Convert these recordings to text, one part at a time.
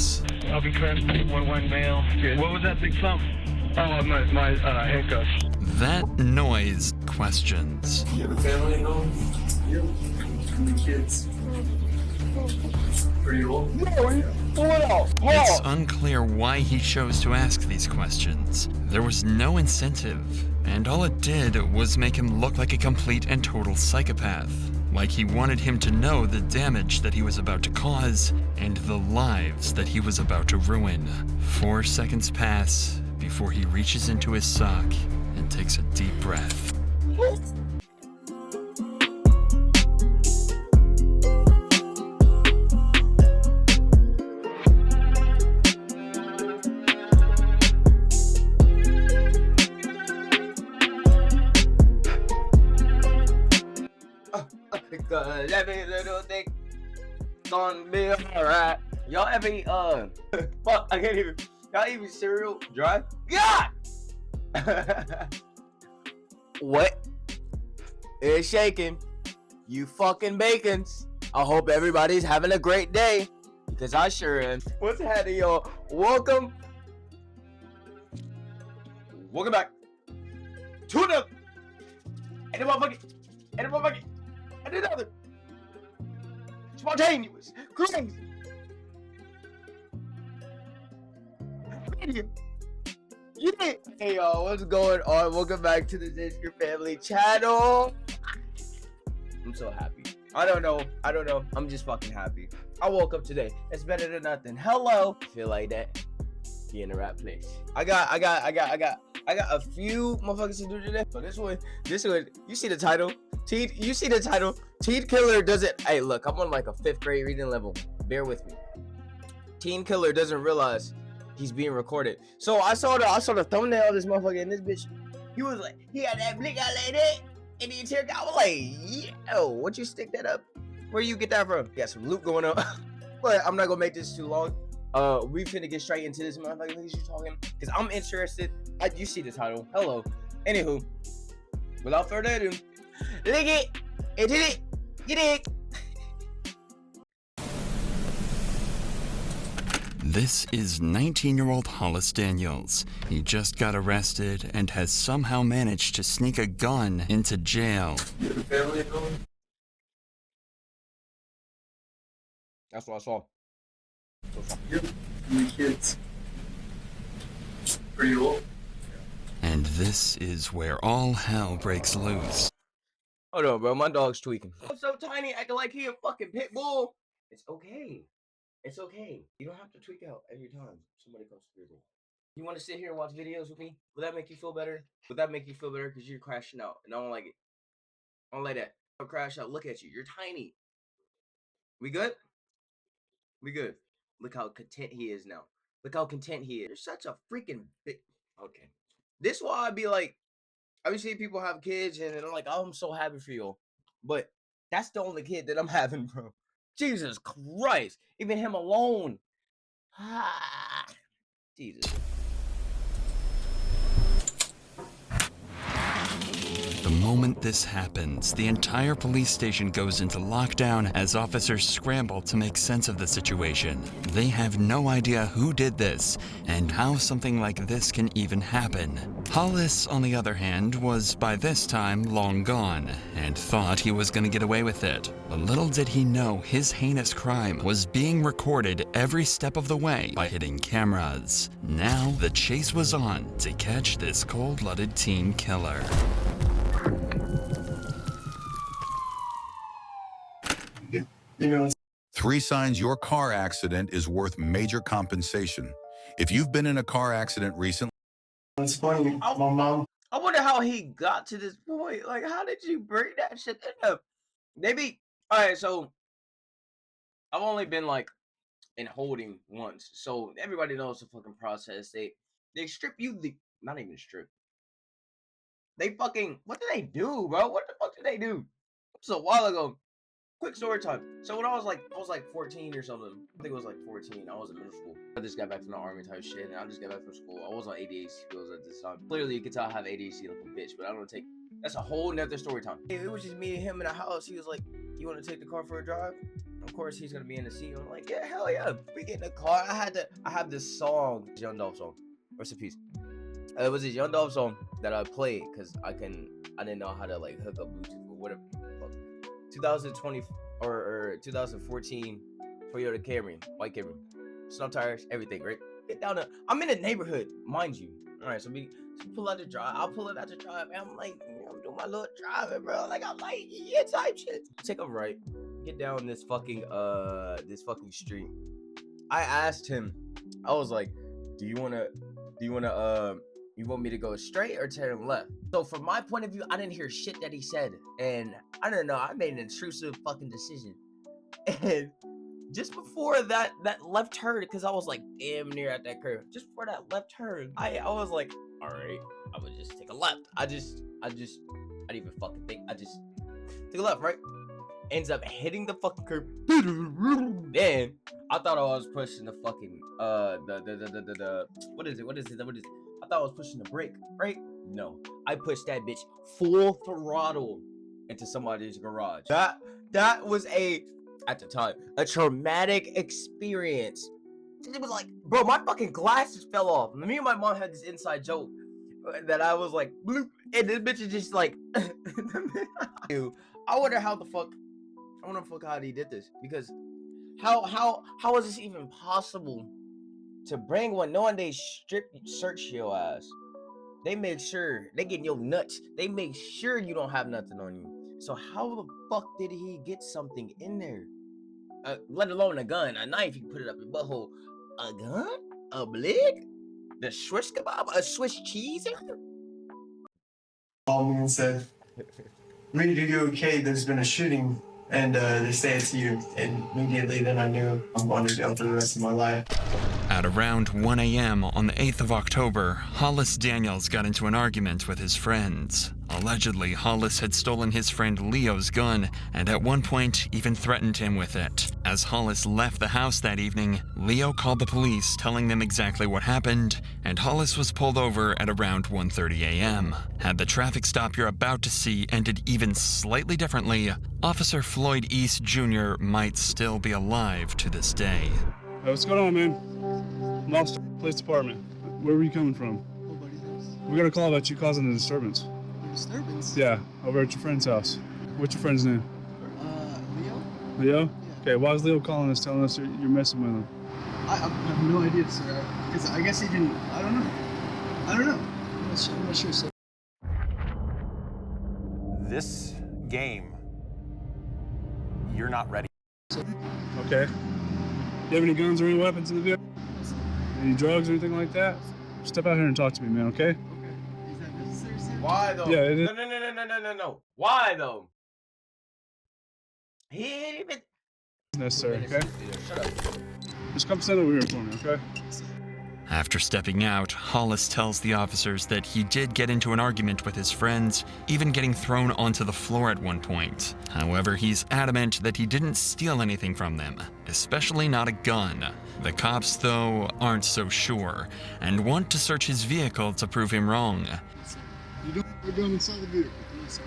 questions. I'll be correct. PT1 male. Yeah. What was that big thump? Oh, my handcuffs. That noise questions. You have a family at home? Yep. How many kids? Pretty old? No, It's unclear why he chose to ask these questions. There was no incentive, and all it did was make him look like a complete and total psychopath. Like he wanted him to know the damage that he was about to cause and the lives that he was about to ruin. 4 seconds pass before he reaches into his sock and takes a deep breath. Cause every little thing gonna be alright. Y'all ever eat fuck, I can't even. Y'all eat cereal dry? God! What? It's shaking. You fucking bacons. I hope everybody's having a great day. Because I sure am. What's happening, y'all? Welcome back to the and the motherfucking and another spontaneous, crazy video. Yeah. Hey y'all, what's going on? Welcome back to the Zisker Family channel. I'm so happy. I don't know. I'm just fucking happy. I woke up today. It's better than nothing. Hello. Feel like that? Be in the right place. I got a few motherfuckers to do today. So this one, you see the title? You see the title? Teen Killer doesn't. Hey, look, I'm on like a 5th grade reading level. Bear with me. Teen Killer doesn't realize he's being recorded. So I saw the thumbnail of this motherfucker, and this bitch, he was like, he had that blick eye like that, and the interrogation. I was like, yo, what you stick that up? Where you get that from? Got some loot going on. But I'm not gonna make this too long. We finna get straight into this motherfucker. What you talking? Cause I'm interested. You see the title. Hello. Anywho, without further ado, lick it and hit it. Get it. This is 19-year-old Hollis Daniels. He just got arrested and has somehow managed to sneak a gun into jail. You have a family at home? That's what I saw. Yep. How many kids? Pretty old? And this is where all hell breaks loose. Hold on, bro. My dog's tweaking. I'm so tiny, acting like he a fucking pit bull. It's okay. It's okay. You don't have to tweak out every time somebody comes to your door. You want to sit here and watch videos with me? Would that make you feel better? Would that make you feel better? Because you're crashing out, and I don't like it. I don't like that. I'll crash out. Look at you. You're tiny. We good? We good. Look how content he is now. Look how content he is. You're such a freaking big. Okay. This is why I be like, I be seeing people have kids and I'm like, oh, I'm so happy for you. But that's the only kid that I'm having, bro. Jesus Christ. Even him alone. Ah, Jesus. The moment this happens, the entire police station goes into lockdown as officers scramble to make sense of the situation. They have no idea who did this and how something like this can even happen. Hollis, on the other hand, was by this time long gone and thought he was going to get away with it. But little did he know his heinous crime was being recorded every step of the way by hidden cameras. Now the chase was on to catch this cold-blooded teen killer. You know, 3 signs your car accident is worth major compensation. If you've been in a car accident recently, it's funny. My mom. I wonder how he got to this point. Like, how did you bring that shit up? Maybe. All right, so I've only been like in holding once, so everybody knows the fucking process. They strip you not even strip. They fucking, what do they do, bro? What the fuck did they do? This was a while ago. Quick story time. So when I was like 14 or something. I think it was like 14. I was in middle school. I just got back from the army type shit, and I just got back from school. I was on ADHD pills at this time. Clearly, you can tell I have ADHD like a bitch, but I don't take. That's a whole nother story time. It was just me and him in the house. He was like, "You want to take the car for a drive?" Of course, he's gonna be in the seat. I'm like, yeah, hell yeah. We get in the car. I have this song, Young Dolph song. Rest in peace. It was a Young Dolph song that I played because I didn't know how to like hook up Bluetooth or whatever. 2020 or 2014 Toyota Camry, white Camry, snow tires, everything, right? Get down to, I'm in a neighborhood, mind you. All right, so we pull out the drive. I'll pull it out the drive, and I'm like, I'm doing my little driving, bro. Like I'm like, yeah, type shit. Take a right, get down this fucking street. I asked him, I was like, you want me to go straight or turn left? So from my point of view, I didn't hear shit that he said, and I don't know. I made an intrusive fucking decision, and just before that left turn, because I was like damn near at that curve. Just before that left turn, I was like, all right, I would just take a left. I didn't even fucking think. I just took a left, right? Ends up hitting the fucking curb. Then I thought I was pushing the fucking what is it? I thought I was pushing the brake, right? No, I pushed that bitch full throttle into somebody's garage. That was at the time a traumatic experience. It was like, bro, my fucking glasses fell off. Me and my mom had this inside joke that I was like, bloop, and this bitch is just like, I wonder how he did this, because how is this even possible to bring one knowing they search your ass? They make sure they getting your nuts. They make sure you don't have nothing on you. So how the fuck did he get something in there? Let alone a gun, a knife, you can put it up your butthole. A gun? A blick? The Swish kebab? A Swiss cheese? Called me and said, "Ready to go, okay, there's been a shooting," and they say it's you. And immediately then I knew I'm going to jail for the rest of my life. At around 1 a.m. on the 8th of October, Hollis Daniels got into an argument with his friends. Allegedly, Hollis had stolen his friend Leo's gun and at one point even threatened him with it. As Hollis left the house that evening, Leo called the police telling them exactly what happened, and Hollis was pulled over at around 1:30 a.m. Had the traffic stop you're about to see ended even slightly differently, Officer Floyd East Jr. might still be alive to this day. Hey, what's going on, man? I'm off police department. Where were you coming from? Nobody's house. We got a call about you causing a disturbance. Disturbance? Yeah, over at your friend's house. What's your friend's name? Leo? Leo? Yeah. Okay, why is Leo calling us, telling us you're messing with him? I have no idea, sir. Because I guess he didn't. I don't know. I'm not sure, sir. This game, you're not ready. Okay. Do you have any guns or any weapons in the vehicle? Any drugs or anything like that? Step out here and talk to me, man, okay? Okay. Is that necessary, sir? Why though? Yeah, it is. No. Why though? He ain't even Necessary, okay? Shut up. Just come stand over here for me, okay? After stepping out, Hollis tells the officers that he did get into an argument with his friends, even getting thrown onto the floor at one point. However, he's adamant that he didn't steal anything from them, especially not a gun. The cops, though, aren't so sure, and want to search his vehicle to prove him wrong. You don't have a gun inside the vehicle?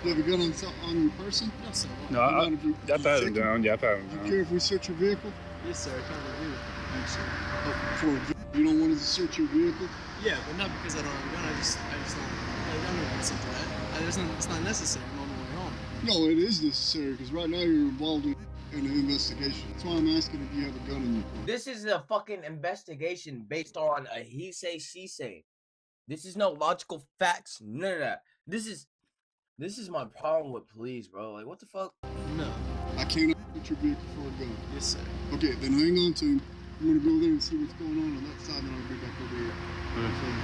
You have a gun on your person? No, sir. No, I've had him down. Yeah, I've had him Do you down. care if we search your vehicle? Yes, sir. I kind of do. Yes, sir. Oh, you don't want us to search your vehicle? Yeah, but not because I don't have a gun. I just don't. Like, I'm not listen to that. It's not necessary. I'm on the way home. No, it is necessary because right now you're involved in an investigation. That's why I'm asking if you have a gun in your car. This is a fucking investigation based on a he say, she say. This is no logical facts. None of that. This is my problem with police, bro. Like, what the fuck? No. I cannot search your vehicle for a gun. Yes, sir. Okay, then hang on to him. I'm going to go there and see what's going on that side, and I'll be back over here. So,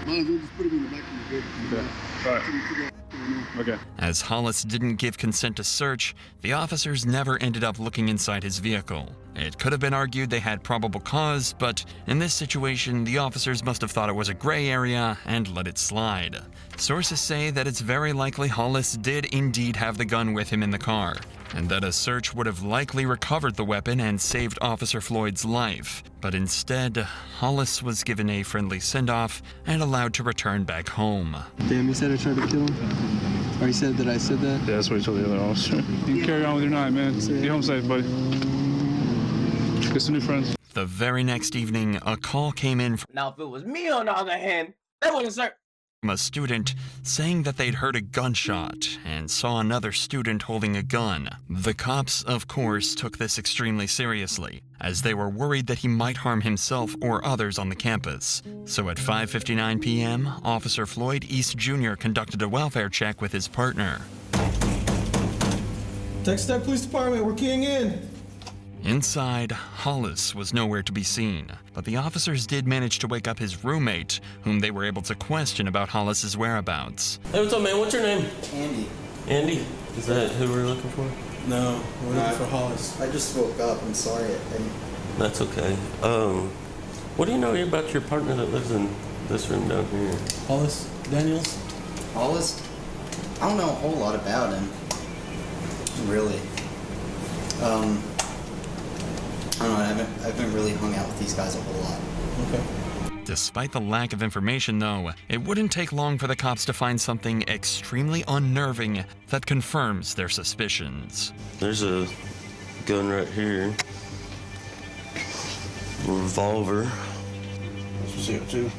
might as well just put him in the back of the vehicle. Okay. All right. Couldn't figure out what's going on. Okay. As Hollis didn't give consent to search, the officers never ended up looking inside his vehicle. It could have been argued they had probable cause, but in this situation, the officers must have thought it was a gray area and let it slide. Sources say that it's very likely Hollis did indeed have the gun with him in the car, and that a search would have likely recovered the weapon and saved Officer Floyd's life. But instead, Hollis was given a friendly send-off and allowed to return back home. Damn, you said I tried to kill him? Or you said that I said that? Yeah, that's what he told the other officer. You can carry on with your night, man. Get home safe, buddy. Get some new friends. The very next evening, a call came in Now, if it was me, on the other hand, that wouldn't start. from a student saying that they'd heard a gunshot and saw another student holding a gun. The cops, of course, took this extremely seriously, as they were worried that he might harm himself or others on the campus. So at 5:59 p.m., Officer Floyd East Jr. conducted a welfare check with his partner. Texas Police Department, we're keying in. Inside, Hollis was nowhere to be seen, but the officers did manage to wake up his roommate, whom they were able to question about Hollis's whereabouts. Hey, what's up, man? What's your name? Andy. Andy? Is that who we're looking for? No, we're looking for Hollis. I just woke up. I'm sorry. That's okay. What do you know about your partner that lives in this room down here? Hollis Daniels? Hollis? I don't know a whole lot about him. Really. I don't know, I haven't really hung out with these guys a whole lot. Okay. Despite the lack of information, though, it wouldn't take long for the cops to find something extremely unnerving that confirms their suspicions. There's a gun right here. Revolver. CO2.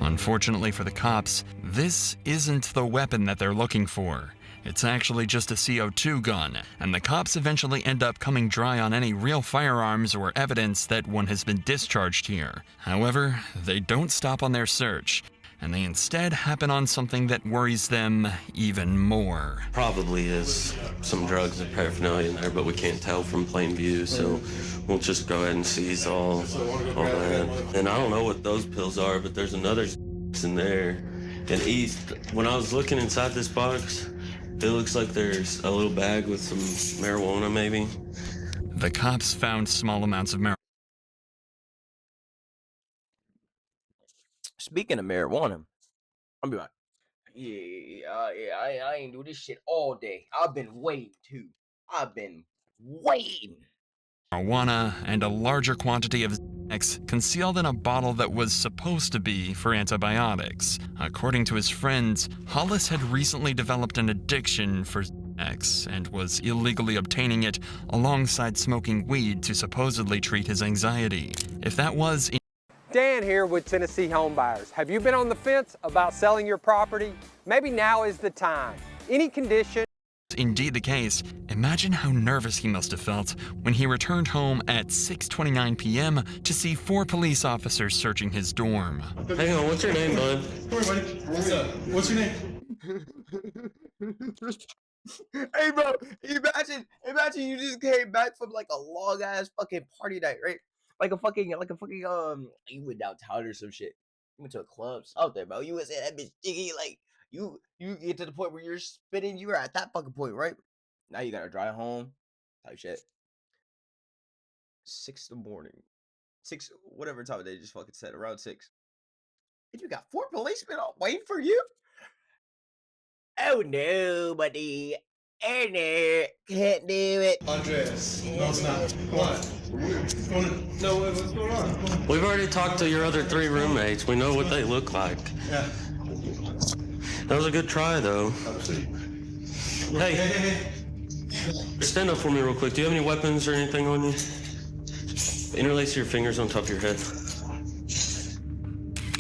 Unfortunately for the cops, this isn't the weapon that they're looking for. It's actually just a CO2 gun, and the cops eventually end up coming dry on any real firearms or evidence that one has been discharged here. However, they don't stop on their search, and they instead happen on something that worries them even more. Probably is some drugs and paraphernalia in there, but we can't tell from plain view, so we'll just go ahead and seize all that. And I don't know what those pills are, but there's another in there. And when I was looking inside this box, it looks like there's a little bag with some marijuana, maybe. The cops found small amounts of marijuana. Speaking of marijuana, I'll be like, I ain't do this shit all day. I've been waiting too. I've been waiting. Marijuana and a larger quantity of Xanax concealed in a bottle that was supposed to be for antibiotics. According to his friends, Hollis had recently developed an addiction for Xanax and was illegally obtaining it alongside smoking weed to supposedly treat his anxiety. If that was Dan here with Tennessee Home Buyers. Have you been on the fence about selling your property? Maybe now is the time. Any condition indeed the case, imagine how nervous he must have felt when he returned home at 6:29 p.m. to see 4 police officers searching his dorm. Hang on, what's your name, bud? Come here, buddy. What's up? What's your name? Hey, bro, imagine you just came back from like a long ass fucking party night, right? Like a fucking, you went downtown or some shit. You went to a club out there, bro. You was in that bitch jiggy, like, you get to the point where you're spinning, you were at that fucking point, right? Now you gotta drive home, type shit. 6 in the morning. 6, whatever time of day, just fucking said, around 6. And you got 4 policemen all waiting for you? Oh, nobody. Oh, no, can't do it. Andres. No, it's not. What? No, what's going on? We've already talked to your other 3 roommates. We know what they look like. Yeah. That was a good try, though. Hey, stand up for me real quick. Do you have any weapons or anything on you? Interlace your fingers on top of your head.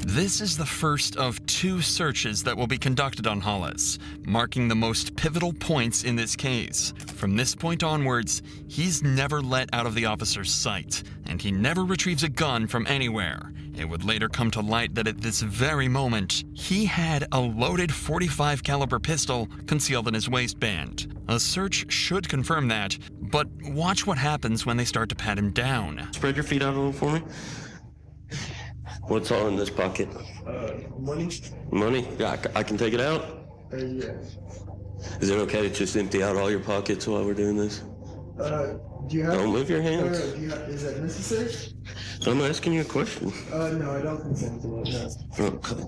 This is the first of 2 searches that will be conducted on Hollis, marking the most pivotal points in this case. From this point onwards, he's never let out of the officer's sight, and he never retrieves a gun from anywhere. It would later come to light that at this very moment, he had a loaded .45 caliber pistol concealed in his waistband. A search should confirm that, but watch what happens when they start to pat him down. Spread your feet out a little for me. What's all in this pocket? Money? Money? Yeah, I can take it out? Yeah. Is it okay to just empty out all your pockets while we're doing this? Do you have... Don't move your hands. Is that necessary? I'm asking you a question. No, I don't consent to that. Okay.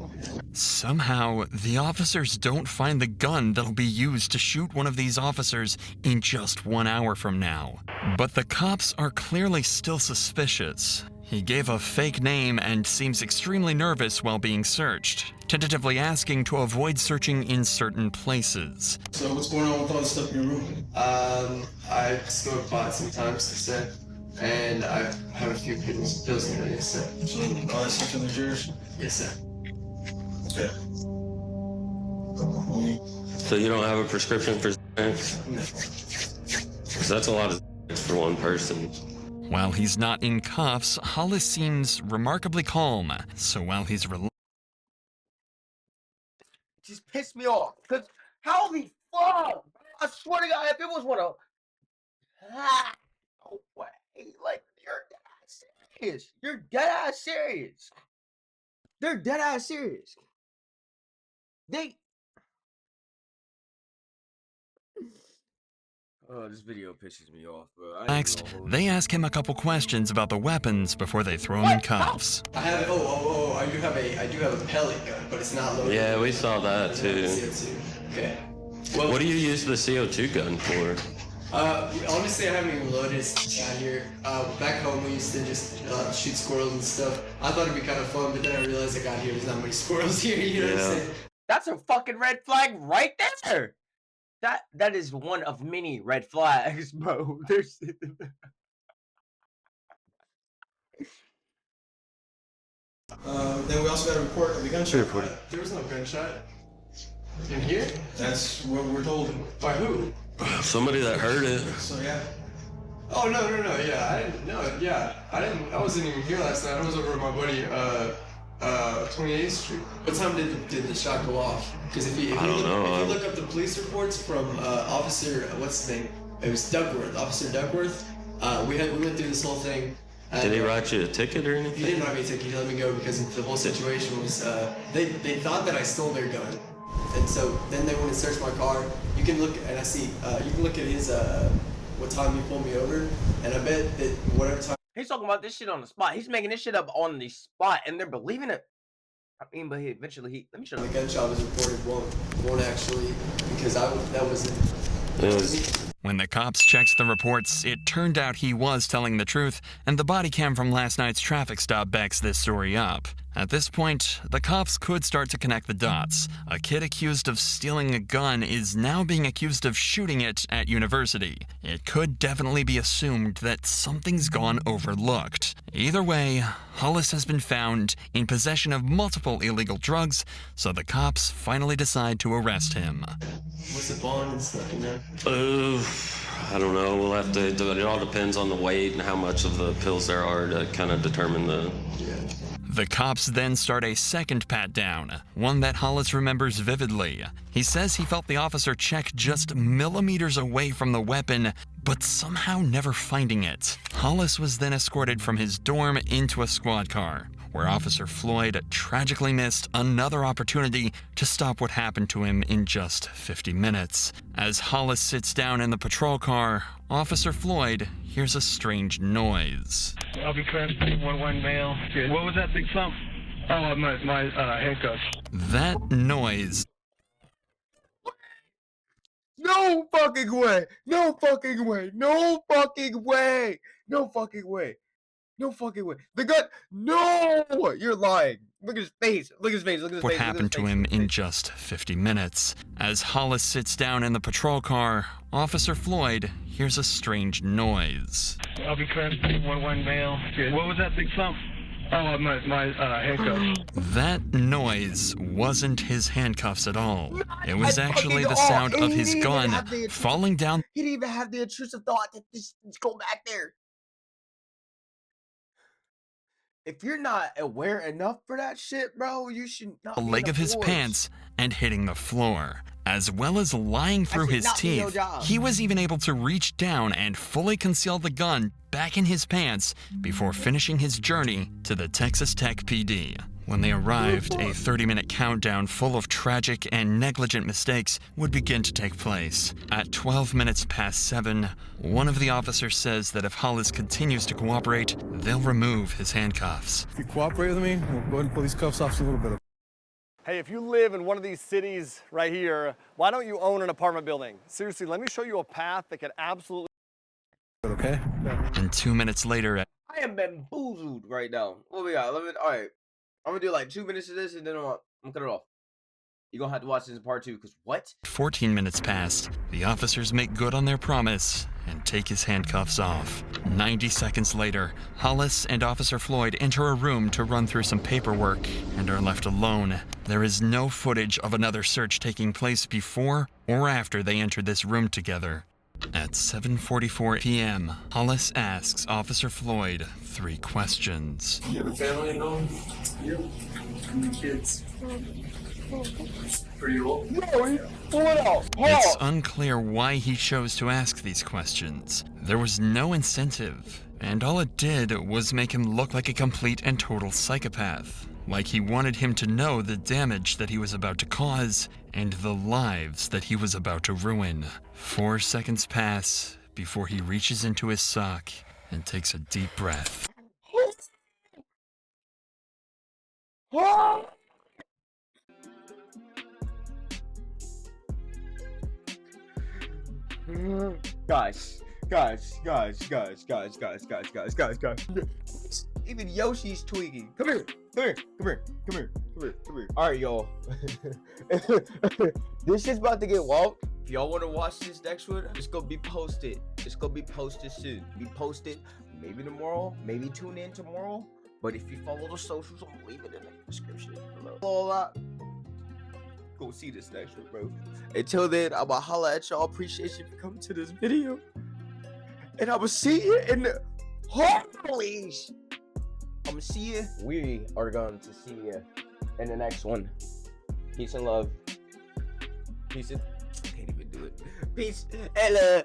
Somehow, the officers don't find the gun that'll be used to shoot one of these officers in just 1 hour from now. But the cops are clearly still suspicious. He gave a fake name and seems extremely nervous while being searched, tentatively asking to avoid searching in certain places. So what's going on with all the stuff in your room? I smoke pot sometimes, I said. and I have a few pills in there. Yes, sir. So all that stuff in there's yours? Yes, sir. Okay. So you don't have a prescription for Xanax? No. Because that's a lot of Xanax for one person. While he's not in cuffs, Hollis seems remarkably calm. So while he's Just pissed me off. Cause how the fuck? I swear to God, if it was one of no way. Like you're dead ass serious. You're dead ass serious. They're dead ass serious. Oh, this video pisses me off, bro. relaxed, they ask him a couple questions about the weapons before they throw him in cuffs. I have. I do have a pellet gun, but it's not loaded. Yeah, we saw that too. Okay. Well, what do you use the CO2 gun for? Honestly, I haven't even loaded it down here. Back home, we used to just shoot squirrels and stuff. I thought it'd be kind of fun, but then I realized I got here, there's not many squirrels here. You know what I'm saying? That's a fucking red flag right there. That is one of many red flags, bro. There's Then we also got a report of a gunshot. There was no gunshot. In here? That's what we're told. By who? Somebody that heard it. So yeah. Oh no, yeah, I didn't know. Yeah, I wasn't even here last night. I was over at my buddy 28th Street. What time did the shot go off? Because if you look up the police reports from Officer what's his name? It was Duckworth, Officer Duckworth. We went through this whole thing. Did he write you a ticket or anything? He didn't write me a ticket. He let me go because the whole situation was they thought that I stole their gun, and so then they went and searched my car. You can look and I see you can look at his what time he pulled me over, and I bet that whatever time. He's talking about this shit on the spot. He's making this shit up on the spot, and they're believing it. I mean, but let me show you. The gunshot was reported won't actually because that wasn't. When the cops checked the reports, it turned out he was telling the truth, and the body cam from last night's traffic stop backs this story up. At this point, the cops could start to connect the dots. A kid accused of stealing a gun is now being accused of shooting it at university. It could definitely be assumed that something's gone overlooked. Either way, Hollis has been found in possession of multiple illegal drugs, so the cops finally decide to arrest him. What's the bond and stuff, you know? I don't know. We'll have to. It all depends on the weight and how much of the pills there are to kind of determine the. Yeah. The cops then start a second pat-down, one that Hollis remembers vividly. He says he felt the officer check just millimeters away from the weapon, but somehow never finding it. Hollis was then escorted from his dorm into a squad car, where Officer Floyd tragically missed another opportunity to stop what happened to him in just 50 minutes. As Hollis sits down in the patrol car, Officer Floyd hears a strange noise. I'll be correct. PT1 male. Good. What was that big thump? Oh, my handcuffs. That noise. No fucking way! No fucking way! No fucking way! No fucking way! No fucking way! The gun! No! You're lying. Look at his face. Look at his face. Look at his face. What happened to him in just 50 minutes. As Hollis sits down in the patrol car, Officer Floyd hears a strange noise. I'll be correct. PT1 male. Good. What was that big thump? Oh, my handcuffs. That noise wasn't his handcuffs at all. It was actually the sound of his gun falling down. He didn't even have the intrusive thought that this go back there. If you're not aware enough for that shit, bro, you should not The be leg in of the his force. pants and hitting the floor. As well as lying through his not be your teeth, job. he was even able to reach down and fully conceal the gun back in his pants before finishing his journey to the Texas Tech PD. When they arrived, a 30-minute countdown full of tragic and negligent mistakes would begin to take place. At 12 minutes past 7, one of the officers says that if Hollis continues to cooperate, they'll remove his handcuffs. If you cooperate with me, we'll go ahead and pull these cuffs off a little bit. Hey, if you live in one of these cities right here, why don't you own an apartment building? Seriously, let me show you a path that could absolutely... Okay? And 2 minutes later... I am bamboozled right now. What we got? All right. I'm gonna do like 2 minutes of this and then I'm gonna cut it off. You're gonna have to watch this in part 2, because what? 14 minutes passed. The officers make good on their promise and take his handcuffs off. 90 seconds later, Hollis and Officer Floyd enter a room to run through some paperwork and are left alone. There is no footage of another search taking place before or after they enter this room together. At 7:44 p.m., Hollis asks Officer Floyd 3 questions. You have a family at home? Yep. How many kids? Pretty old? It's unclear why he chose to ask these questions. There was no incentive, and all it did was make him look like a complete and total psychopath. Like he wanted him to know the damage that he was about to cause and the lives that he was about to ruin. 4 seconds pass before he reaches into his sock and takes a deep breath. Guys. Even Yoshi's tweaking. Come here. All right, y'all. This shit's about to get wild. If y'all want to watch this next one, it's gonna be posted. It's gonna be posted soon. Be posted maybe tomorrow. Maybe tune in tomorrow. But if you follow the socials, I'm gonna leave it in the description below. All that. Go see this next one, bro. Until then, I'ma holla at y'all. Appreciate you for coming to this video. And I'ma see you in the holy. I'ma see you. We are going to see you in the next one. Peace and love. Peace and I can't even do it. Peace and love.